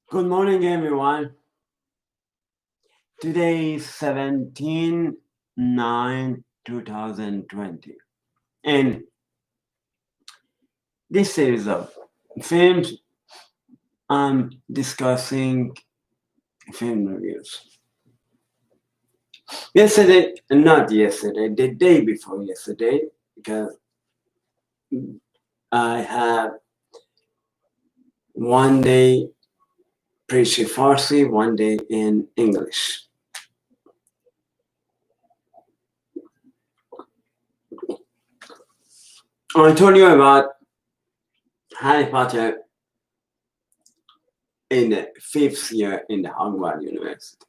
Good morning, everyone. Today is 17/9/2020. And this series of films, I'm discussing film reviews. Not yesterday, the day before yesterday, because I have one day preach in Farsi, one day in English. I told you about Harry Potter in the 5th year in the Hogwarts University.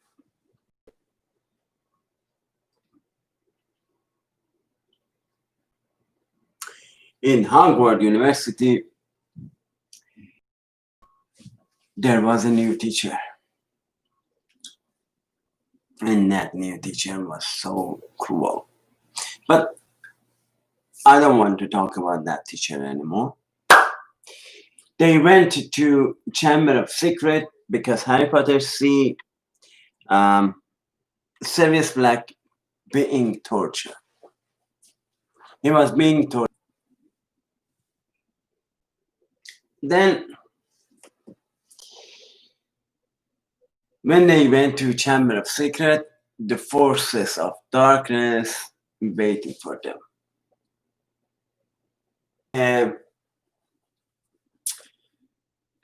In Hogwarts University, there was a new teacher. And that new teacher was so cruel. But I don't want to talk about that teacher anymore. They went to Chamber of Secret because Harry Potter see Sirius Black being tortured. He was being tortured. Then, when they went to Chamber of Secret, the forces of darkness waiting for them. I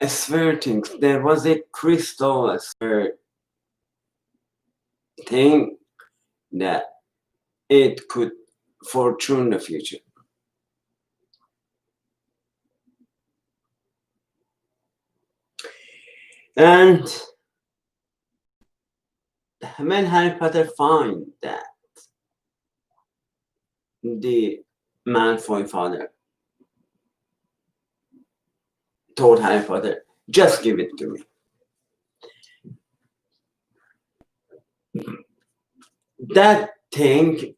swear things. There was a crystal, I swear thing that it could fortune the future. And when Harry Potter find that the Malfoy father told Harry Potter, just give it to me. That thing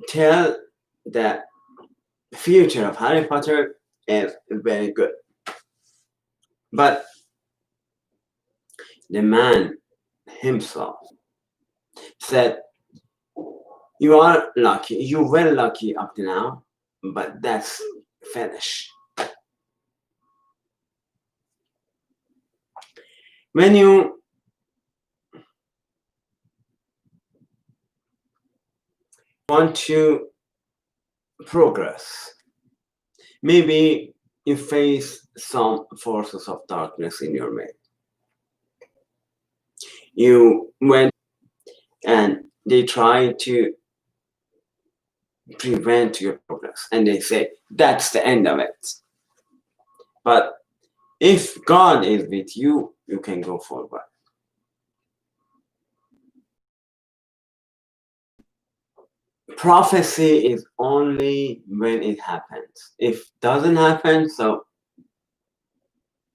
tell that future of Harry Potter is very good. But the man himself said, you are lucky, you were lucky up to now, but that's finished. When you want to progress, maybe you face some forces of darkness in your way. You went and they try to prevent your progress and they say that's the end of it. But if God is with you, you can go forward. Prophecy is only when it happens. If it doesn't happen, so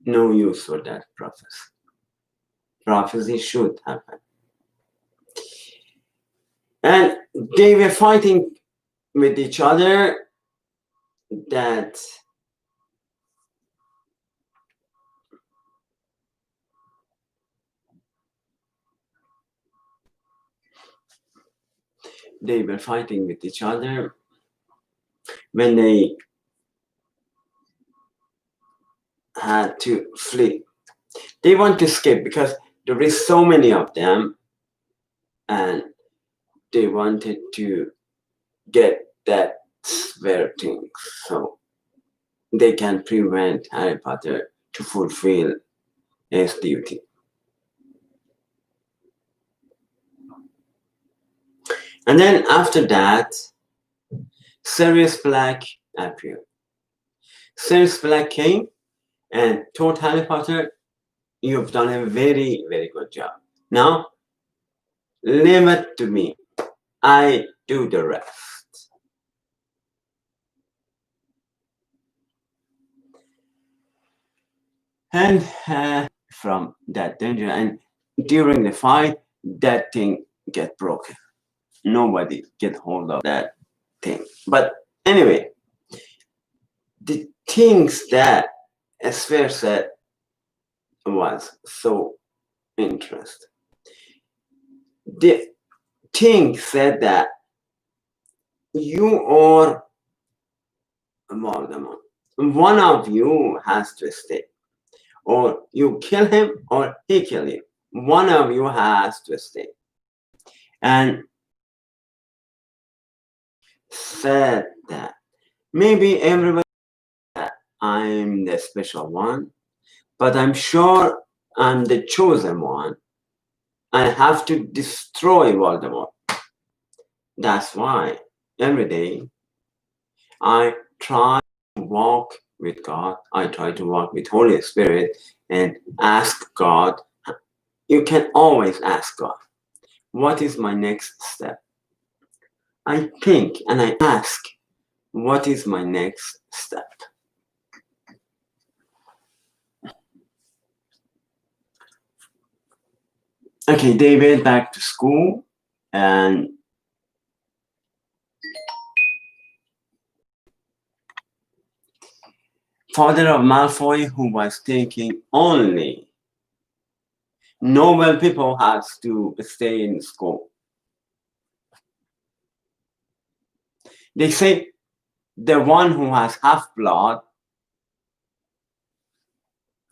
no use for that prophecy. Prophecy should happen. And they were fighting with each other that they were fighting with each other when they had to flee. They want to escape because there is so many of them and they wanted to get that spare thing so they can prevent Harry Potter to fulfill his duty. And then after that, Sirius Black appeared. Sirius Black came and told Harry Potter, you've done a very, very good job. Now, leave it to me. I do the rest. And from that danger, and during the fight, that thing get broken. Nobody get hold of that thing. But anyway, the things that Sphere said was so interesting. The king said that you or Voldemort, one of you has to stay. Or you kill him or he kill you. One of you has to stay. And said that maybe everybody that I'm the special one, but I'm sure I'm the chosen one. I have to destroy Voldemort. That's why every day I try to walk with God. I try to walk with Holy Spirit and ask God. You can always ask God, what is my next step? I think and I ask, what is my next step? Okay, they went back to school and father of Malfoy, who was thinking only noble people has to stay in school. They say the one who has half-blood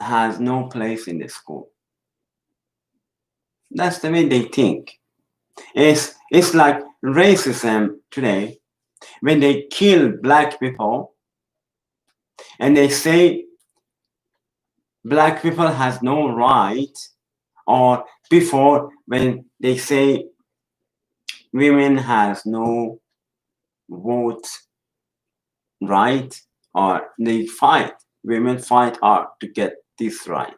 has no place in the school. That's the way they think. It's like racism today. When they kill black people and they say black people has no right, or before when they say women has no vote right, or they fight, women fight hard to get this right.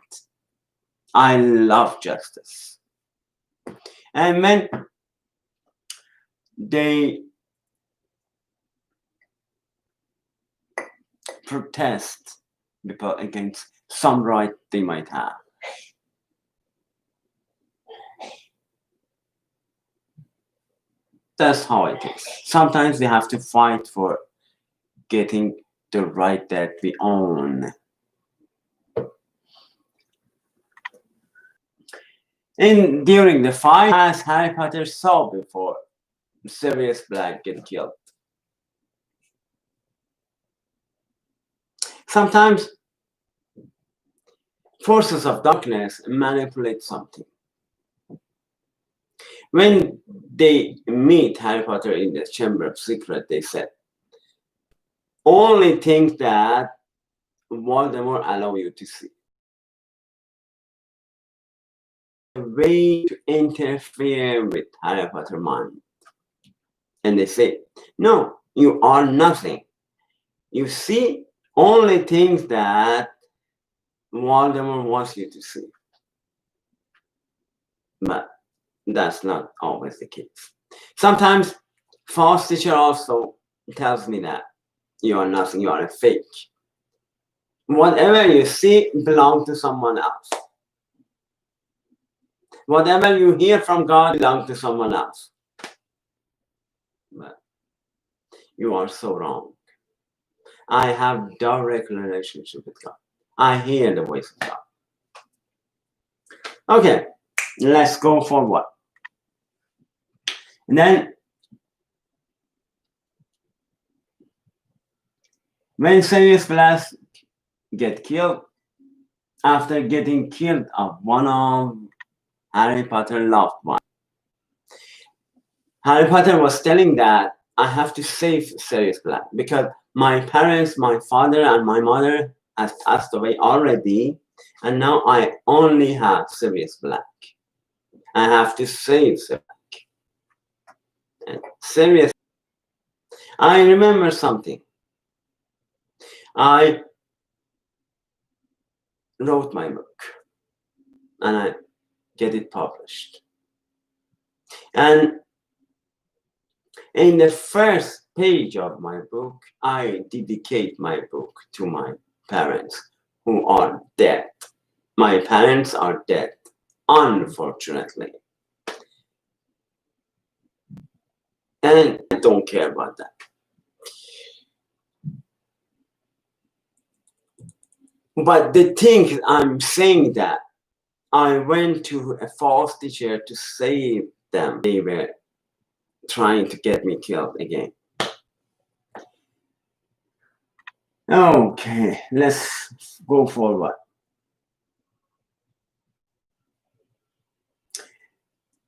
I love justice. And when they protest people against some right they might have, that's how it is. Sometimes we have to fight for getting the right that we own. And during the fight, as Harry Potter saw before, Sirius Black get killed. Sometimes forces of darkness manipulate something. When they meet Harry Potter in the Chamber of Secret, they said, only things that Voldemort allow you to see. A way to interfere with Harry Potter mind. And they say, no, you are nothing. You see only things that Voldemort wants you to see. But that's not always the case. Sometimes false teacher also tells me that you are nothing, you are a fake. Whatever you see belongs to someone else. Whatever you hear from God belongs to someone else. But you are so wrong. I have direct relationship with God. I hear the voice of God. Okay, let's go forward. And then when Sirius Black get killed, after getting killed of one of Harry Potter loved one, Harry Potter was telling that I have to save Sirius Black because my parents, my father and my mother has passed away already, and now I only have Sirius Black. I have to save Sirius Black. And Sirius, I remember something. I wrote my book and I get it published. And in the first page of my book, I dedicate my book to my parents who are dead. My parents are dead, unfortunately. And I don't care about that. But they think I'm saying that I went to a false teacher to save them. They were trying to get me killed again. Okay, let's go forward.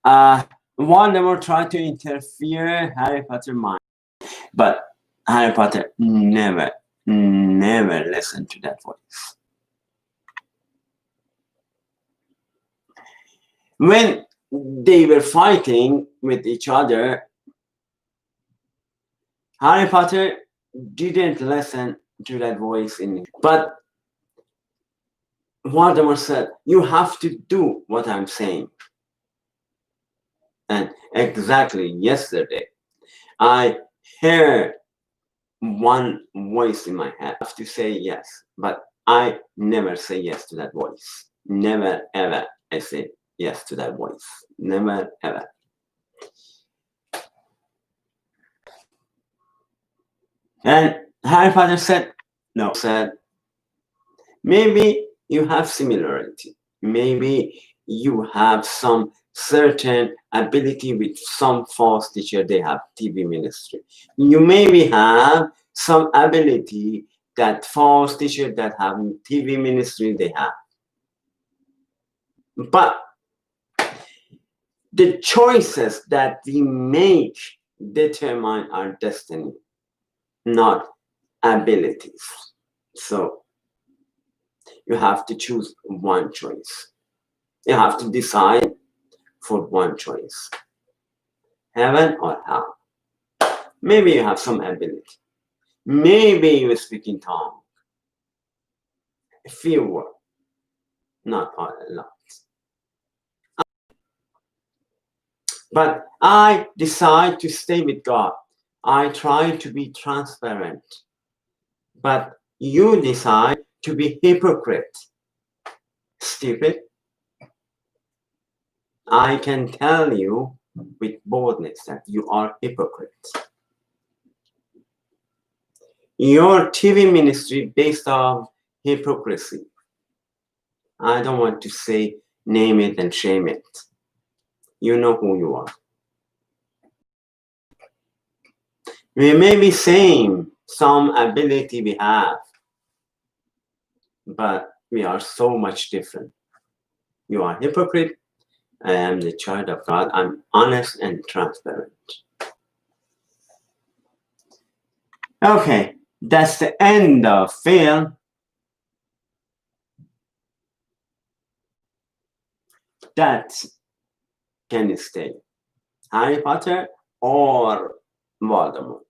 Voldemort tried to interfere Harry Potter's mind, but Harry Potter never listened to that voice. When they were fighting with each other, Harry Potter didn't listen to that voice but Voldemort said, "You have to do what I'm saying." And exactly yesterday, I heard one voice in my head. I have to say yes, but I never say yes to that voice. Never ever I say yes to that voice. Never ever. And Harry Potter said, no, said, maybe you have similarity. Maybe you have some certain ability with some false teacher, they have TV ministry. You maybe have some ability that false teacher that have TV ministry they have. But the choices that we make determine our destiny, not abilities. So you have to choose one choice. You have to decide for one choice. Heaven or hell. Maybe you have some ability. Maybe you speak in tongue. A few words, not a lot. But I decide to stay with God. I try to be transparent. But you decide to be hypocrite. Stupid. I can tell you with boldness that you are hypocrite. Your TV ministry based on hypocrisy. I don't want to say name it and shame it. You know who you are. We may be same some ability we have, but we are so much different. You are hypocrite. I am the child of God. I'm honest and transparent. Okay, that's the end of film. That can stay. Harry Potter or Voldemort.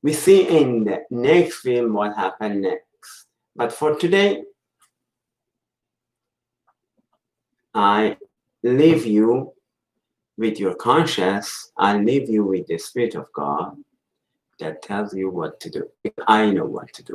We see in the next film what happened next. But for today, I leave you with your conscience. I leave you with the Spirit of God that tells you what to do. I know what to do.